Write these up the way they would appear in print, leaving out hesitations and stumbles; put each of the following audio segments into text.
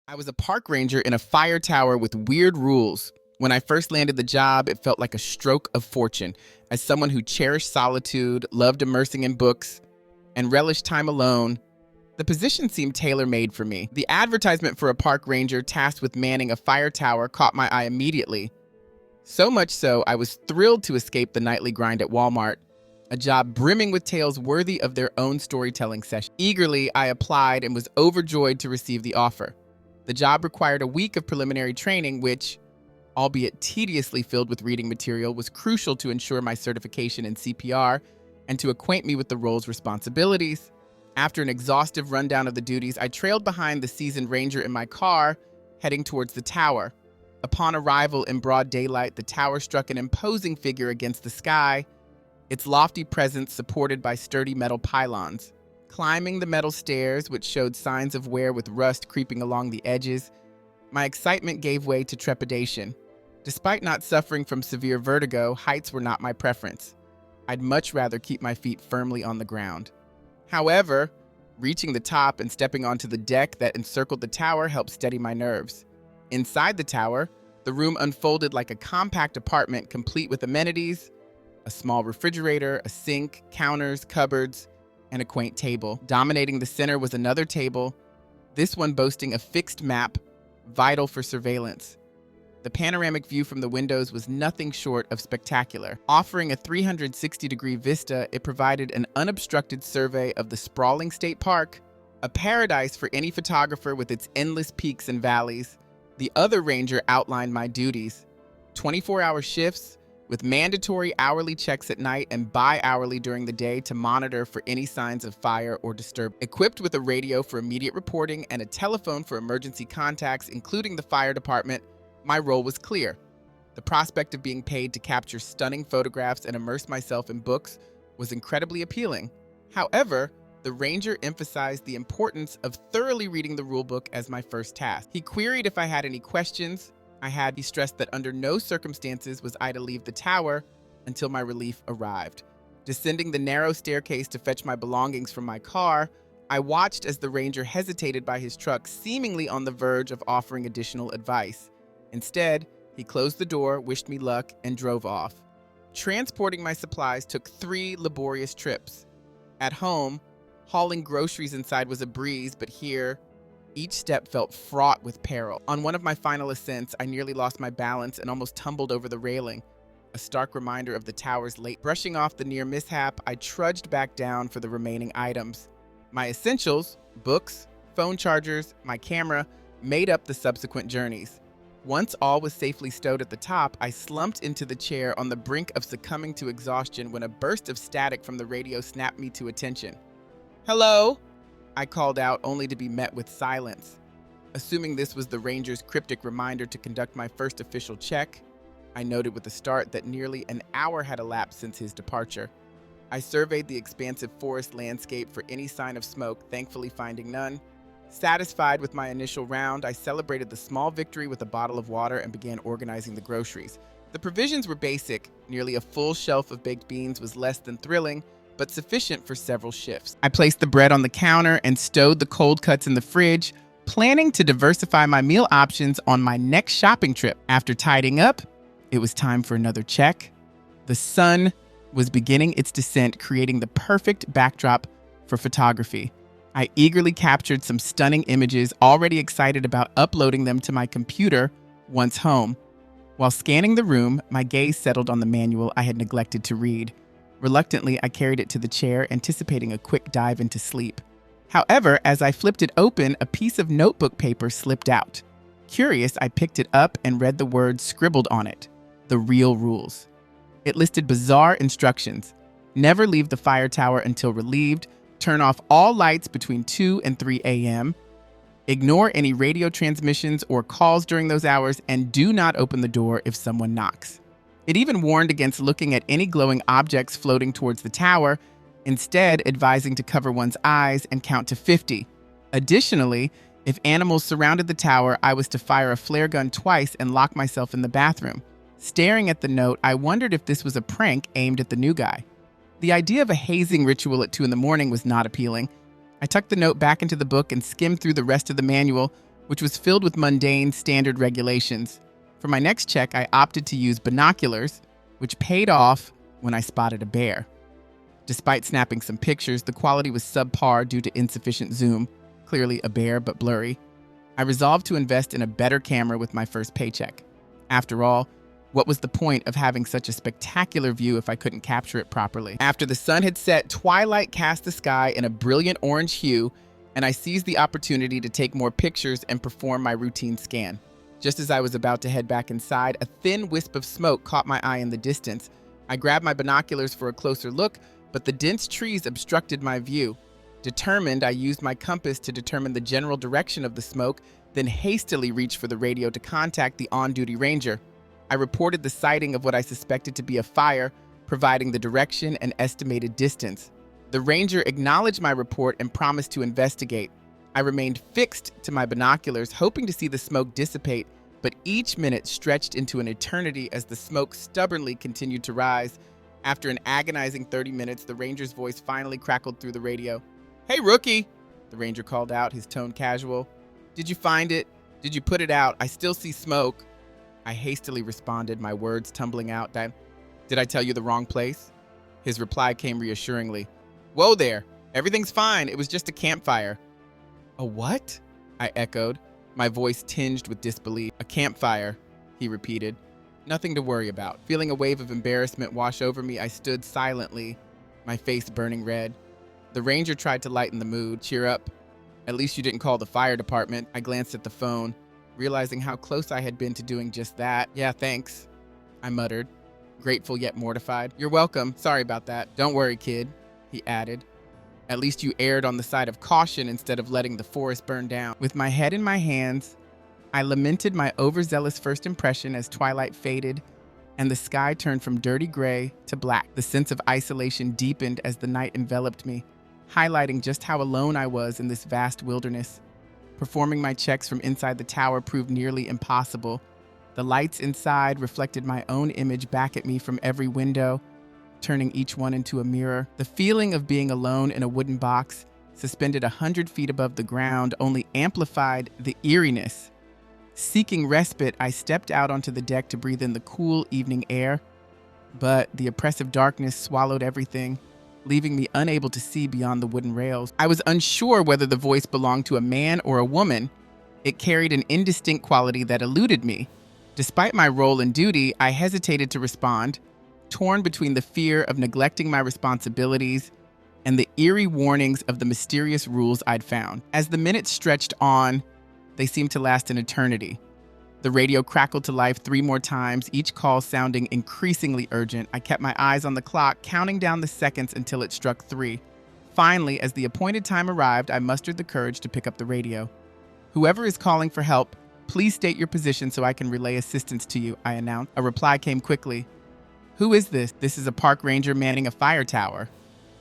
I was a park ranger in a fire tower with weird rules. When I first landed the job, it felt like a stroke of fortune. As someone who cherished solitude, loved immersing in books, and relished time alone, the position seemed tailor-made for me. The advertisement for a park ranger tasked with manning a fire tower caught my eye immediately. So much so, I was thrilled to escape the nightly grind at Walmart, a job brimming with tales worthy of their own storytelling session. Eagerly, I applied and was overjoyed to receive the offer. The job required a week of preliminary training, which, albeit tediously filled with reading material, was crucial to ensure my certification in CPR and to acquaint me with the role's responsibilities. After an exhaustive rundown of the duties, I trailed behind the seasoned ranger in my car, heading towards the tower. Upon arrival in broad daylight, the tower struck an imposing figure against the sky, its lofty presence supported by sturdy metal pylons. Climbing the metal stairs, which showed signs of wear with rust creeping along the edges, my excitement gave way to trepidation. Despite not suffering from severe vertigo, heights were not my preference. I'd much rather keep my feet firmly on the ground. However, reaching the top and stepping onto the deck that encircled the tower helped steady my nerves. Inside the tower, the room unfolded like a compact apartment complete with amenities, a small refrigerator, a sink, counters, cupboards, and a quaint table. Dominating the center was another table, this one boasting a fixed map, vital for surveillance. The panoramic view from the windows was nothing short of spectacular. Offering a 360-degree vista, it provided an unobstructed survey of the sprawling state park, a paradise for any photographer with its endless peaks and valleys. The other ranger outlined my duties: 24-hour shifts, with mandatory hourly checks at night and bi-hourly during the day to monitor for any signs of fire or disturbance. Equipped with a radio for immediate reporting and a telephone for emergency contacts, including the fire department, my role was clear. The prospect of being paid to capture stunning photographs and immerse myself in books was incredibly appealing. However, the ranger emphasized the importance of thoroughly reading the rulebook as my first task. He queried if I had any questions. He stressed that under no circumstances was I to leave the tower until my relief arrived. Descending the narrow staircase to fetch my belongings from my car, I watched as the ranger hesitated by his truck, seemingly on the verge of offering additional advice. Instead, he closed the door, wished me luck, and drove off. Transporting my supplies took 3 laborious trips. At home, hauling groceries inside was a breeze, but here, each step felt fraught with peril. On one of my final ascents, I nearly lost my balance and almost tumbled over the railing, a stark reminder of the tower's late. Brushing off the near mishap, I trudged back down for the remaining items. My essentials, books, phone chargers, my camera, made up the subsequent journeys. Once all was safely stowed at the top, I slumped into the chair on the brink of succumbing to exhaustion when a burst of static from the radio snapped me to attention. "Hello?" I called out, only to be met with silence. Assuming this was the ranger's cryptic reminder to conduct my first official check, I noted with a start that nearly an hour had elapsed since his departure. I surveyed the expansive forest landscape for any sign of smoke, thankfully finding none. Satisfied with my initial round, I celebrated the small victory with a bottle of water and began organizing the groceries. The provisions were basic. Nearly a full shelf of baked beans was less than thrilling, but sufficient for several shifts. I placed the bread on the counter and stowed the cold cuts in the fridge, planning to diversify my meal options on my next shopping trip. After tidying up, it was time for another check. The sun was beginning its descent, creating the perfect backdrop for photography. I eagerly captured some stunning images, already excited about uploading them to my computer once home. While scanning the room, my gaze settled on the manual I had neglected to read. Reluctantly, I carried it to the chair, anticipating a quick dive into sleep. However, as I flipped it open, a piece of notebook paper slipped out. Curious, I picked it up and read the words scribbled on it: "The real rules." It listed bizarre instructions: never leave the fire tower until relieved, turn off all lights between 2 and 3 a.m., ignore any radio transmissions or calls during those hours, and do not open the door if someone knocks. It even warned against looking at any glowing objects floating towards the tower, instead advising to cover one's eyes and count to 50. Additionally, if animals surrounded the tower, I was to fire a flare gun twice and lock myself in the bathroom. Staring at the note, I wondered if this was a prank aimed at the new guy. The idea of a hazing ritual at 2 in the morning was not appealing. I tucked the note back into the book and skimmed through the rest of the manual, which was filled with mundane standard regulations. For my next check, I opted to use binoculars, which paid off when I spotted a bear. Despite snapping some pictures, the quality was subpar due to insufficient zoom. Clearly a bear, but blurry. I resolved to invest in a better camera with my first paycheck. After all, what was the point of having such a spectacular view if I couldn't capture it properly? After the sun had set, twilight cast the sky in a brilliant orange hue, and I seized the opportunity to take more pictures and perform my routine scan. Just as I was about to head back inside, a thin wisp of smoke caught my eye in the distance. I grabbed my binoculars for a closer look, but the dense trees obstructed my view. Determined, I used my compass to determine the general direction of the smoke, then hastily reached for the radio to contact the on-duty ranger. I reported the sighting of what I suspected to be a fire, providing the direction and estimated distance. The ranger acknowledged my report and promised to investigate. I remained fixed to my binoculars, hoping to see the smoke dissipate, but each minute stretched into an eternity as the smoke stubbornly continued to rise. After an agonizing 30 minutes, the ranger's voice finally crackled through the radio. "Hey, rookie," the ranger called out, his tone casual. "Did you find it? Did you put it out? I still see smoke." I hastily responded, my words tumbling out. "Did I tell you the wrong place?" His reply came reassuringly. "Whoa there. Everything's fine. It was just a campfire." "A what?" I echoed, my voice tinged with disbelief. "A campfire," he repeated. "Nothing to worry about." Feeling a wave of embarrassment wash over me, I stood silently, my face burning red. The ranger tried to lighten the mood. "Cheer up. At least you didn't call the fire department." I glanced at the phone, realizing how close I had been to doing just that. "Yeah, thanks," I muttered, grateful yet mortified. "You're welcome. Sorry about that." "Don't worry, kid," he added. "At least you erred on the side of caution instead of letting the forest burn down." With my head in my hands, I lamented my overzealous first impression as twilight faded and the sky turned from dirty gray to black. The sense of isolation deepened as the night enveloped me, highlighting just how alone I was in this vast wilderness. Performing my checks from inside the tower proved nearly impossible. The lights inside reflected my own image back at me from every window, turning each one into a mirror. The feeling of being alone in a wooden box, suspended 100 feet above the ground, only amplified the eeriness. Seeking respite, I stepped out onto the deck to breathe in the cool evening air, but the oppressive darkness swallowed everything, leaving me unable to see beyond the wooden rails. I was unsure whether the voice belonged to a man or a woman. It carried an indistinct quality that eluded me. Despite my role and duty, I hesitated to respond, torn between the fear of neglecting my responsibilities and the eerie warnings of the mysterious rules I'd found. As the minutes stretched on, they seemed to last an eternity. The radio crackled to life 3 more times, each call sounding increasingly urgent. I kept my eyes on the clock, counting down the seconds until it struck 3. Finally, as the appointed time arrived, I mustered the courage to pick up the radio. "Whoever is calling for help, please state your position so I can relay assistance to you," I announced. A reply came quickly. "Who is this?" "This is a park ranger manning a fire tower,"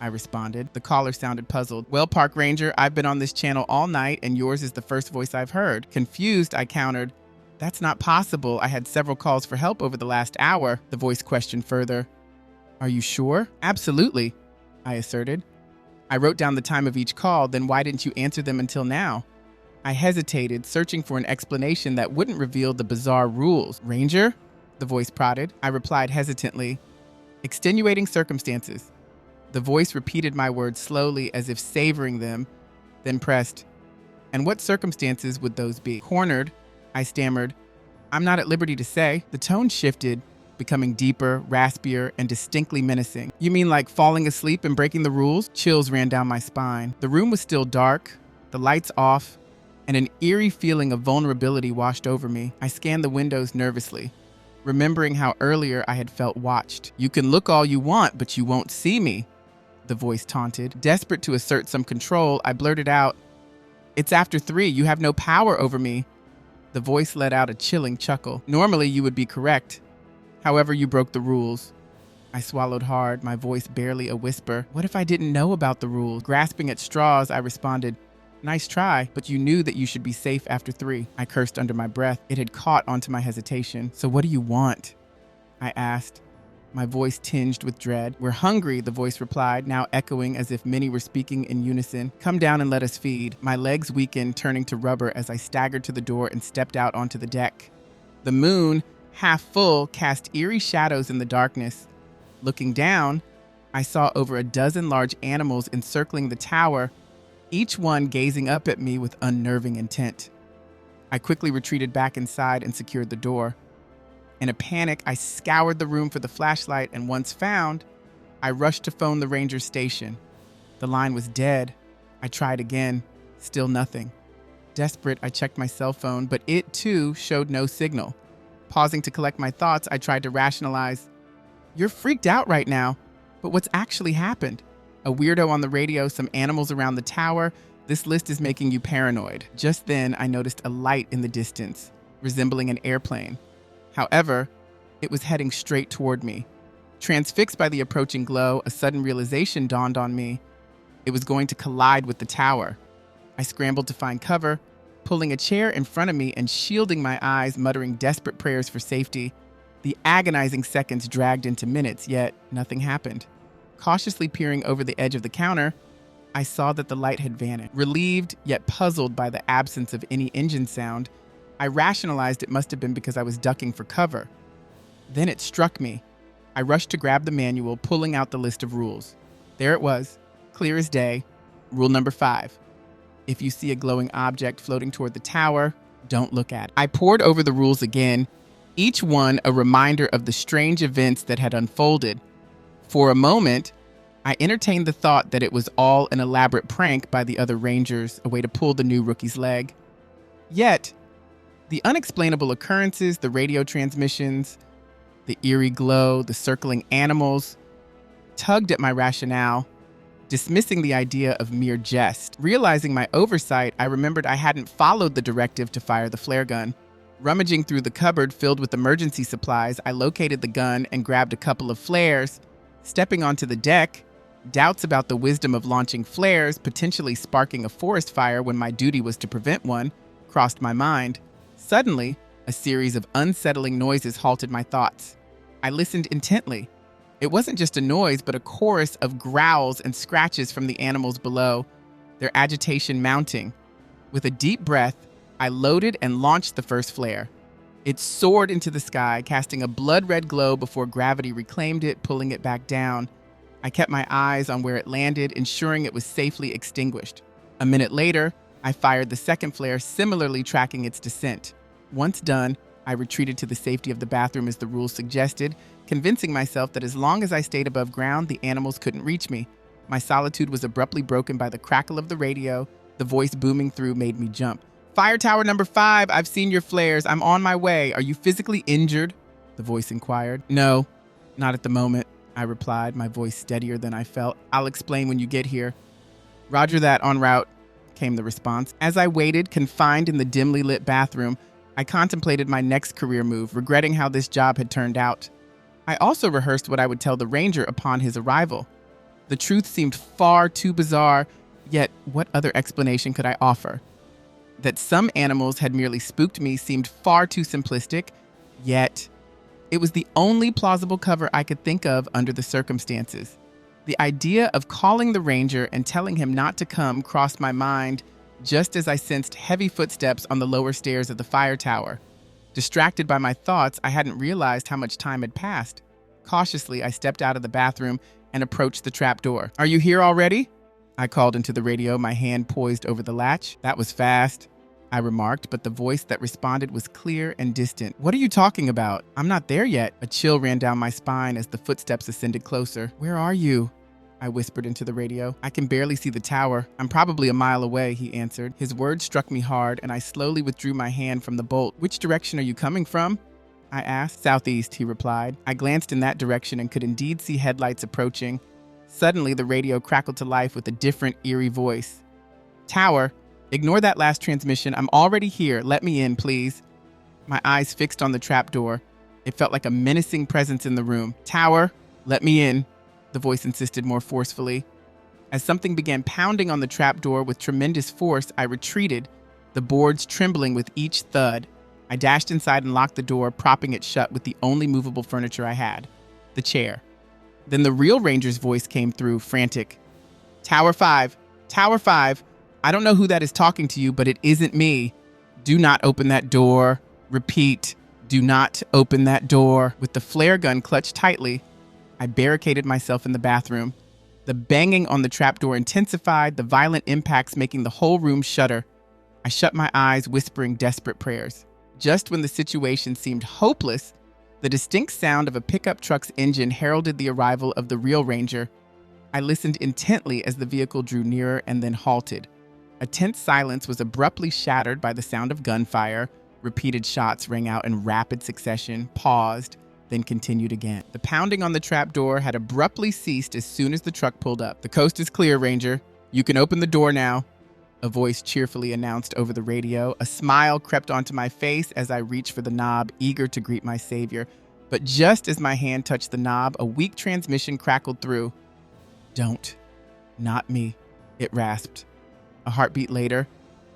I responded. The caller sounded puzzled. "Well, park ranger, I've been on this channel all night and yours is the first voice I've heard." Confused, I countered, "That's not possible. I had several calls for help over the last hour." The voice questioned further. "Are you sure?" "Absolutely," I asserted. "I wrote down the time of each call, then why didn't you answer them until now?" I hesitated, searching for an explanation that wouldn't reveal the bizarre rules. "Ranger?" the voice prodded. I replied hesitantly, "Extenuating circumstances." The voice repeated my words slowly as if savoring them, then pressed, "And what circumstances would those be?" Cornered, I stammered, "I'm not at liberty to say." The tone shifted, becoming deeper, raspier, and distinctly menacing. "You mean like falling asleep and breaking the rules?" Chills ran down my spine. The room was still dark, the lights off, and an eerie feeling of vulnerability washed over me. I scanned the windows nervously, remembering how earlier I had felt watched. "You can look all you want, but you won't see me," the voice taunted. Desperate to assert some control, I blurted out, "It's after 3. You have no power over me." The voice let out a chilling chuckle. "Normally you would be correct. However, you broke the rules." I swallowed hard, my voice barely a whisper. "What if I didn't know about the rules?" Grasping at straws, I responded, "Nice try, but you knew that you should be safe after 3. I cursed under my breath. It had caught onto my hesitation. "So what do you want?" I asked, my voice tinged with dread. "We're hungry," the voice replied, now echoing as if many were speaking in unison. "Come down and let us feed." My legs weakened, turning to rubber as I staggered to the door and stepped out onto the deck. The moon, half full, cast eerie shadows in the darkness. Looking down, I saw over a dozen large animals encircling the tower, each one gazing up at me with unnerving intent. I quickly retreated back inside and secured the door. In a panic, I scoured the room for the flashlight, and once found, I rushed to phone the ranger station. The line was dead. I tried again. Still nothing. Desperate, I checked my cell phone, but it too showed no signal. Pausing to collect my thoughts, I tried to rationalize. "You're freaked out right now, but what's actually happened? A weirdo on the radio, some animals around the tower. This list is making you paranoid." Just then, I noticed a light in the distance, resembling an airplane. However, it was heading straight toward me. Transfixed by the approaching glow, a sudden realization dawned on me. It was going to collide with the tower. I scrambled to find cover, pulling a chair in front of me and shielding my eyes, muttering desperate prayers for safety. The agonizing seconds dragged into minutes, yet nothing happened. Cautiously peering over the edge of the counter, I saw that the light had vanished. Relieved, yet puzzled by the absence of any engine sound, I rationalized it must have been because I was ducking for cover. Then it struck me. I rushed to grab the manual, pulling out the list of rules. There it was, clear as day. Rule number 5. If you see a glowing object floating toward the tower, don't look at it. I pored over the rules again, each one a reminder of the strange events that had unfolded. For a moment, I entertained the thought that it was all an elaborate prank by the other rangers, a way to pull the new rookie's leg. Yet, the unexplainable occurrences, the radio transmissions, the eerie glow, the circling animals, tugged at my rationale, dismissing the idea of mere jest. Realizing my oversight, I remembered I hadn't followed the directive to fire the flare gun. Rummaging through the cupboard filled with emergency supplies, I located the gun and grabbed a couple of flares. Stepping onto the deck, doubts about the wisdom of launching flares, potentially sparking a forest fire when my duty was to prevent one, crossed my mind. Suddenly, a series of unsettling noises halted my thoughts. I listened intently. It wasn't just a noise, but a chorus of growls and scratches from the animals below, their agitation mounting. With a deep breath, I loaded and launched the first flare. It soared into the sky, casting a blood-red glow before gravity reclaimed it, pulling it back down. I kept my eyes on where it landed, ensuring it was safely extinguished. A minute later, I fired the second flare, similarly tracking its descent. Once done, I retreated to the safety of the bathroom as the rules suggested, convincing myself that as long as I stayed above ground, the animals couldn't reach me. My solitude was abruptly broken by the crackle of the radio. The voice booming through made me jump. "Fire tower number 5, I've seen your flares. I'm on my way. Are you physically injured?" the voice inquired. "No, not at the moment," I replied, my voice steadier than I felt. "I'll explain when you get here." "Roger that, en route," came the response. As I waited, confined in the dimly lit bathroom, I contemplated my next career move, regretting how this job had turned out. I also rehearsed what I would tell the ranger upon his arrival. The truth seemed far too bizarre, yet what other explanation could I offer? That some animals had merely spooked me seemed far too simplistic, yet it was the only plausible cover I could think of under the circumstances. The idea of calling the ranger and telling him not to come crossed my mind just as I sensed heavy footsteps on the lower stairs of the fire tower. Distracted by my thoughts, I hadn't realized how much time had passed. Cautiously, I stepped out of the bathroom and approached the trap door. "Are you here already?" I called into the radio, my hand poised over the latch. "That was fast," I remarked, but the voice that responded was clear and distant. "What are you talking about? I'm not there yet." A chill ran down my spine as the footsteps ascended closer. "Where are you?" I whispered into the radio. "I can barely see the tower. I'm probably a mile away," he answered. His words struck me hard, and I slowly withdrew my hand from the bolt. "Which direction are you coming from?" I asked. "Southeast," he replied. I glanced in that direction and could indeed see headlights approaching. Suddenly, the radio crackled to life with a different, eerie voice. "Tower, ignore that last transmission. I'm already here. Let me in, please." My eyes fixed on the trapdoor. It felt like a menacing presence in the room. "Tower, let me in," the voice insisted more forcefully. As something began pounding on the trapdoor with tremendous force, I retreated, the boards trembling with each thud. I dashed inside and locked the door, propping it shut with the only movable furniture I had. the chair. Then the real ranger's voice came through, frantic. Tower 5, Tower 5. I don't know who that is talking to you, but it isn't me. Do not open that door. Repeat, do not open that door. With the flare gun clutched tightly, I barricaded myself in the bathroom. The banging on the trapdoor intensified, the violent impacts making the whole room shudder. I shut my eyes, whispering desperate prayers. Just when the situation seemed hopeless, the distinct sound of a pickup truck's engine heralded the arrival of the real ranger. I listened intently as the vehicle drew nearer and then halted. A tense silence was abruptly shattered by the sound of gunfire. Repeated shots rang out in rapid succession, paused, then continued again. The pounding on the trapdoor had abruptly ceased as soon as the truck pulled up. The coast is clear, Ranger. You can open the door now, a voice cheerfully announced over the radio. A smile crept onto my face as I reached for the knob, eager to greet my savior. But just as my hand touched the knob, a weak transmission crackled through. Don't. Not me, it rasped. A heartbeat later,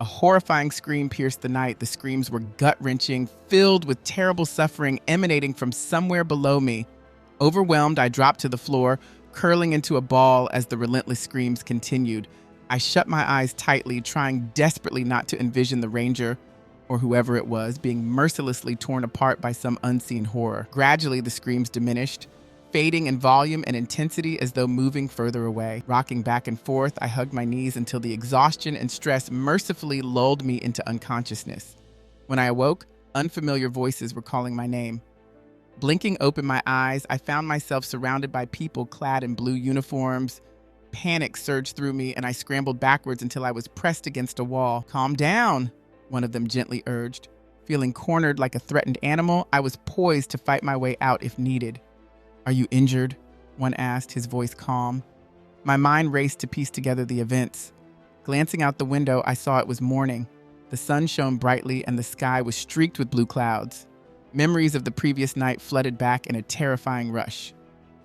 a horrifying scream pierced the night. The screams were gut-wrenching, filled with terrible suffering emanating from somewhere below me. Overwhelmed, I dropped to the floor, curling into a ball as the relentless screams continued. I shut my eyes tightly, trying desperately not to envision the ranger, or whoever it was, being mercilessly torn apart by some unseen horror. Gradually, the screams diminished, fading in volume and intensity as though moving further away. Rocking back and forth, I hugged my knees until the exhaustion and stress mercifully lulled me into unconsciousness. When I awoke, unfamiliar voices were calling my name. Blinking open my eyes, I found myself surrounded by people clad in blue uniforms. Panic surged through me, and I scrambled backwards until I was pressed against a wall. Calm down, one of them gently urged. Feeling cornered like a threatened animal, I was poised to fight my way out if needed. Are you injured? One asked, his voice calm. My mind raced to piece together the events. Glancing out the window, I saw it was morning. The sun shone brightly and the sky was streaked with blue clouds. Memories of the previous night flooded back in a terrifying rush.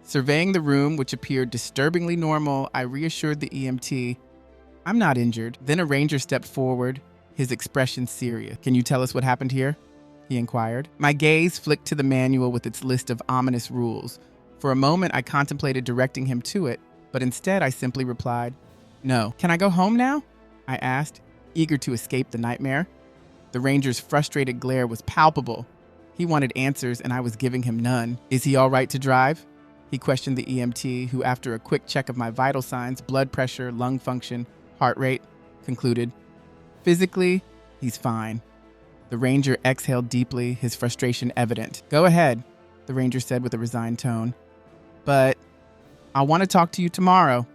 Surveying the room, which appeared disturbingly normal, I reassured the EMT, I'm not injured. Then a ranger stepped forward, his expression serious. Can you tell us what happened here? He inquired. My gaze flicked to the manual with its list of ominous rules. For a moment, I contemplated directing him to it, but instead I simply replied, No. Can I go home now? I asked, eager to escape the nightmare. The ranger's frustrated glare was palpable. He wanted answers, and I was giving him none. Is he all right to drive? He questioned the EMT, who, after a quick check of my vital signs, blood pressure, lung function, heart rate, concluded, Physically, he's fine. The ranger exhaled deeply, his frustration evident. Go ahead, the ranger said with a resigned tone. But I want to talk to you tomorrow.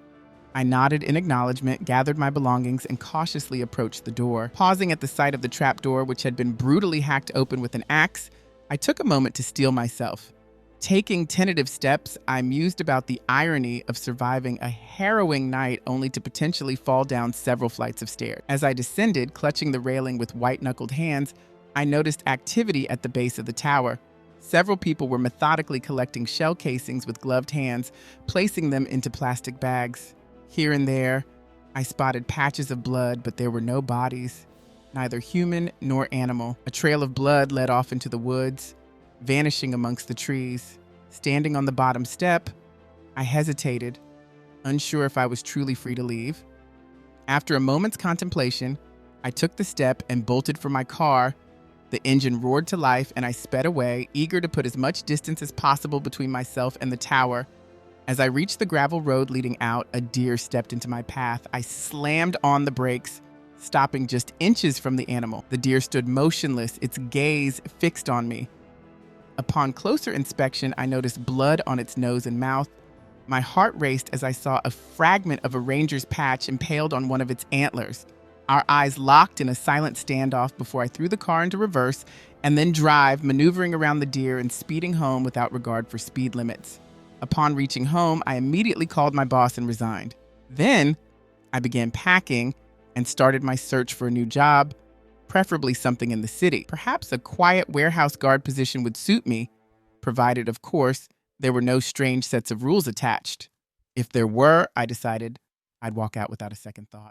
I nodded in acknowledgement, gathered my belongings, and cautiously approached the door. Pausing at the sight of the trapdoor, which had been brutally hacked open with an axe, I took a moment to steel myself. Taking tentative steps, I mused about the irony of surviving a harrowing night only to potentially fall down several flights of stairs. As I descended, clutching the railing with white-knuckled hands, I noticed activity at the base of the tower. Several people were methodically collecting shell casings with gloved hands, placing them into plastic bags. Here and there, I spotted patches of blood, but there were no bodies, neither human nor animal. A trail of blood led off into the woods, vanishing amongst the trees. Standing on the bottom step, I hesitated, unsure if I was truly free to leave. After a moment's contemplation, I took the step and bolted for my car. The engine roared to life, and I sped away, eager to put as much distance as possible between myself and the tower. As I reached the gravel road leading out, a deer stepped into my path. I slammed on the brakes, stopping just inches from the animal. The deer stood motionless, its gaze fixed on me. Upon closer inspection, I noticed blood on its nose and mouth. My heart raced as I saw a fragment of a ranger's patch impaled on one of its antlers. Our eyes locked in a silent standoff before I threw the car into reverse and then drive, maneuvering around the deer and speeding home without regard for speed limits. Upon reaching home, I immediately called my boss and resigned. Then, I began packing and started my search for a new job, preferably something in the city. Perhaps a quiet warehouse guard position would suit me, provided, of course, there were no strange sets of rules attached. If there were, I decided, I'd walk out without a second thought.